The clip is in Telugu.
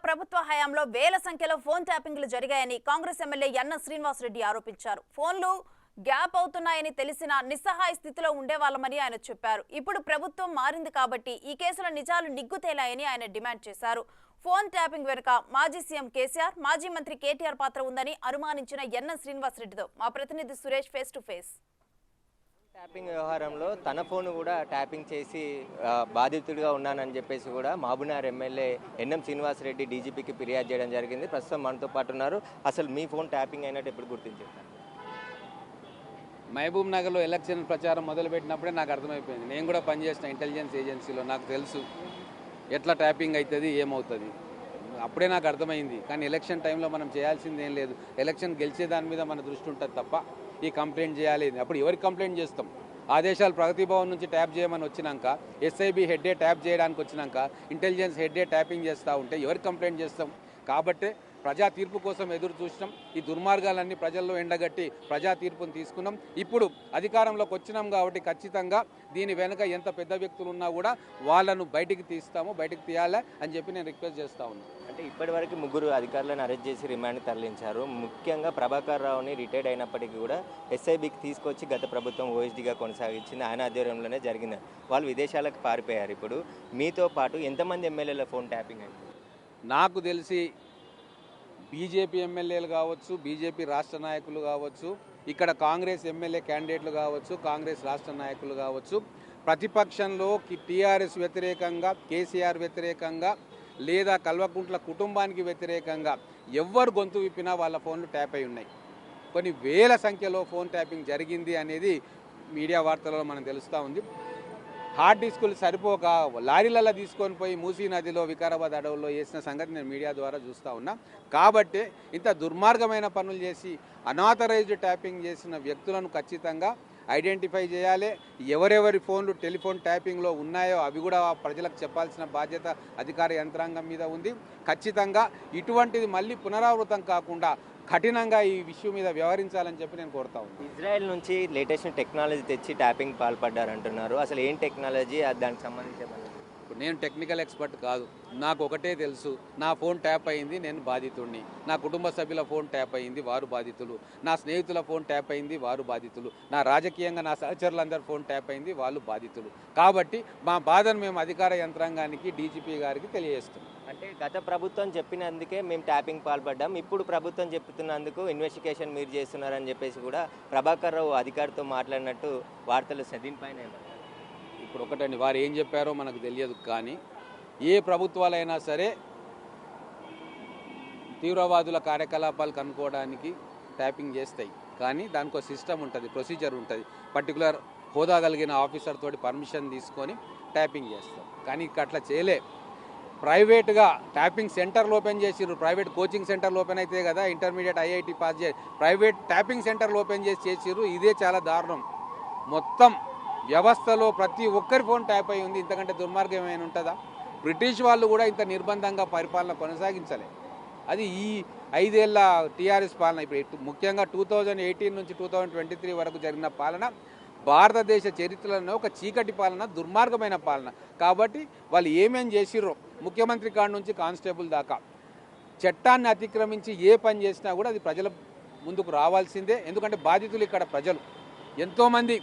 ప్రభుత్వ హయాంలో వేల సంఖ్యలో ఫోన్ ట్యాపింగ్లు జరిగాయని కాంగ్రెస్ ఎమ్మెల్యే యన్న శ్రీనివాసరెడ్డి ఆరోపించారు. ఫోన్లు గ్యాప్ అవుతున్నాయని తెలిసిన నిస్సహాయ స్థితిలో ఉండేవాళ్ళమని ఆయన చెప్పారు. ఇప్పుడు ప్రభుత్వం మారింది కాబట్టి ఈ కేసుల నిజాలు నిగ్గుతేలాయని ఆయన డిమాండ్ చేశారు. ఫోన్ ట్యాపింగ్ వెనుక మాజీ సీఎం కేసీఆర్, మాజీ మంత్రి కేటీఆర్ పాత్ర ఉందని అనుమానించిన యన్న శ్రీనివాసరెడ్డితో మా ప్రతినిధి Suresh face to face. Tapping వ్యవహారంలో తన ఫోన్ కూడా ట్యాపింగ్ చేసి బాధితుడిగా ఉన్నానని చెప్పేసి కూడా మహబూబ్నగర్ ఎమ్మెల్యే ఎన్ఎం శ్రీనివాసరెడ్డి డీజీపీకి ఫిర్యాదు చేయడం జరిగింది. ప్రస్తుతం మనతో పాటు ఉన్నారు. అసలు మీ ఫోన్ ట్యాపింగ్ అయినట్టు ఎప్పుడు గుర్తించారు? మహబూబ్ నగర్లో ఎలక్షన్ ప్రచారం మొదలుపెట్టినప్పుడే నాకు అర్థమైపోయింది. నేను కూడా పనిచేసిన ఇంటెలిజెన్స్ ఏజెన్సీలో, నాకు తెలుసు ఎట్లా ట్యాపింగ్ అవుతుంది, ఏమవుతుంది. అప్పుడే నాకు అర్థమైంది. కానీ ఎలక్షన్ టైంలో మనం చేయాల్సింది ఏం లేదు. ఎలక్షన్ గెలిచే దాని మీద మన దృష్టి ఉంటుంది తప్ప ఈ కంప్లైంట్ చేయాలి. అప్పుడు ఎవరికి కంప్లైంట్ చేస్తాం? ఆదేశాలు ప్రగతి భవన్ నుంచి ట్యాప్ చేయమని వచ్చినాక, ఎస్ఐబి హెడ్డే ట్యాప్ చేయడానికి వచ్చినాక, ఇంటెలిజెన్స్ హెడ్డే ట్యాపింగ్ చేస్తూ ఉంటే ఎవరికి కంప్లైంట్ చేస్తాం? కాబట్టి ప్రజా తీర్పు కోసం ఎదురు చూసినాం. ఈ దుర్మార్గాలన్నీ ప్రజల్లో ఎండగట్టి ప్రజా తీర్పును తీసుకున్నాం. ఇప్పుడు అధికారంలోకి వచ్చినాం కాబట్టి ఖచ్చితంగా దీని వెనుక ఎంత పెద్ద వ్యక్తులు ఉన్నా కూడా వాళ్ళను బయటికి తీస్తాము, బయటికి తీయాలి అని చెప్పి నేను రిక్వెస్ట్ చేస్తా ఉన్నాను. అంటే ఇప్పటివరకు 3 అధికారులను అరెస్ట్ చేసి రిమాండ్ తరలించారు. ముఖ్యంగా ప్రభాకర్ రావుని రిటైర్డ్ అయినప్పటికీ కూడా ఎస్ఐబికి తీసుకొచ్చి గత ప్రభుత్వం ఓఎస్డీగా కొనసాగించింది. ఆయన ఆధ్వర్యంలోనే జరిగింది. వాళ్ళు విదేశాలకు పారిపోయారు. ఇప్పుడు మీతో పాటు ఎంతమంది ఎమ్మెల్యేల ఫోన్ ట్యాపింగ్ అయింది? నాకు తెలిసి బీజేపీ ఎమ్మెల్యేలు కావచ్చు, బీజేపీ రాష్ట్ర నాయకులు కావచ్చు, ఇక్కడ కాంగ్రెస్ ఎమ్మెల్యే క్యాండిడేట్లు కావచ్చు, కాంగ్రెస్ రాష్ట్ర నాయకులు కావచ్చు, ప్రతిపక్షంలో టీఆర్ఎస్ వ్యతిరేకంగా, కేసీఆర్ వ్యతిరేకంగా లేదా కల్వకుంట్ల కుటుంబానికి వ్యతిరేకంగా ఎవ్వరు గొంతు విప్పినా వాళ్ళ ఫోన్లు ట్యాప్ అయి ఉన్నాయి. కొన్ని వేల సంఖ్యలో ఫోన్ ట్యాపింగ్ జరిగింది అనేది మీడియా వార్తలలో మనం తెలుస్తూ ఉంది. హార్డ్ డిస్కులు సరిపోక లారీలలో తీసుకొని పోయి మూసీ నదిలో, వికారాబాద్ అడవుల్లో వేసిన సంగతి నేను మీడియా ద్వారా చూస్తూ ఉన్నా. కాబట్టి ఇంత దుర్మార్గమైన పనులు చేసి అనాథరైజ్డ్ ట్యాపింగ్ చేసిన వ్యక్తులను ఖచ్చితంగా ఐడెంటిఫై చేయాలి. ఎవరెవరి ఫోన్లు టెలిఫోన్ ట్యాపింగ్లో ఉన్నాయో అవి కూడా ప్రజలకు చెప్పాల్సిన బాధ్యత అధికార యంత్రాంగం మీద ఉంది. ఖచ్చితంగా ఇటువంటిది మళ్ళీ పునరావృతం కాకుండా కఠినంగా ఈ విషయం మీద వ్యవహరించాలని చెప్పి నేను కోరుతా ఉన్నాను. ఇజ్రాయెల్ నుంచి లేటెస్ట్ టెక్నాలజీ తెచ్చి ట్యాపింగ్ పాల్పడ్డారంటున్నారు. అసలు ఏం టెక్నాలజీ, దానికి సంబంధించి? ఇప్పుడు నేను టెక్నికల్ ఎక్స్పర్ట్ కాదు. నాకు ఒకటే తెలుసు, నా ఫోన్ ట్యాప్ అయింది, నేను బాధితుడిని. నా కుటుంబ సభ్యుల ఫోన్ ట్యాప్ అయింది, వారు బాధితులు. నా స్నేహితుల ఫోన్ ట్యాప్ అయింది, వారు బాధితులు. నా రాజకీయంగా నా సహచరులందరూ ఫోన్ ట్యాప్ అయింది, వాళ్ళు బాధితులు. కాబట్టి మా బాధను మేము అధికార యంత్రాంగానికి, డీజీపీ గారికి తెలియజేస్తున్నాం. అంటే గత ప్రభుత్వం చెప్పినందుకే మేము ట్యాపింగ్ పాల్పడ్డాం, ఇప్పుడు ప్రభుత్వం చెప్తున్నందుకు ఇన్వెస్టిగేషన్ మీరు చేస్తున్నారని చెప్పేసి కూడా ప్రభాకర్ రావు అధికారితో మాట్లాడినట్టు వార్తలు దీనిపైన ఇప్పుడు ఒకటండి, వారు ఏం చెప్పారో మనకు తెలియదు. కానీ ఏ ప్రభుత్వాలైనా సరే తీవ్రవాదుల కార్యకలాపాలు కనుక్కోవడానికి ట్యాపింగ్ చేస్తాయి. కానీ దానికి ఒక సిస్టమ్ ఉంటుంది, ప్రొసీజర్ ఉంటుంది. పర్టికులర్ హోదా కలిగిన ఆఫీసర్ తోటి పర్మిషన్ తీసుకొని ట్యాపింగ్ చేస్తాం. కానీ ఇక్కడ అట్లా చేయలే. ప్రైవేట్గా ట్యాపింగ్ సెంటర్లు ఓపెన్ చేసిర్రు. ప్రైవేట్ కోచింగ్ సెంటర్లు ఓపెన్ అయితే కదా ఇంటర్మీడియట్ ఐఐటి పాస్ చేసి ప్రైవేట్ ట్యాపింగ్ సెంటర్లు ఓపెన్ చేసిర్రు. ఇదే చాలా దారుణం. మొత్తం వ్యవస్థలో ప్రతి ఒక్కరి ఫోన్ ట్యాప్ అయి ఉంది. ఇంతకంటే దుర్మార్గం ఏమైనా ఉంటుందా? బ్రిటిష్ వాళ్ళు కూడా ఇంత నిర్బంధంగా పరిపాలన కొనసాగించలే. అది ఈ 5 ఏళ్ల టీఆర్ఎస్ పాలన. ఇప్పుడు ముఖ్యంగా 2018 నుంచి 2023 వరకు జరిగిన పాలన భారతదేశ చరిత్రలో ఒక చీకటి పాలన, దుర్మార్గమైన పాలన. కాబట్టి వాళ్ళు ఏమేం చేసిర్రో, ముఖ్యమంత్రి కాడ నుంచి కానిస్టేబుల్ దాకా చట్టాన్ని అతిక్రమించి ఏ పని చేసినా కూడా అది ప్రజల ముందుకు రావాల్సిందే. ఎందుకంటే బాధితులు ఇక్కడ ప్రజలు. ఎంతోమంది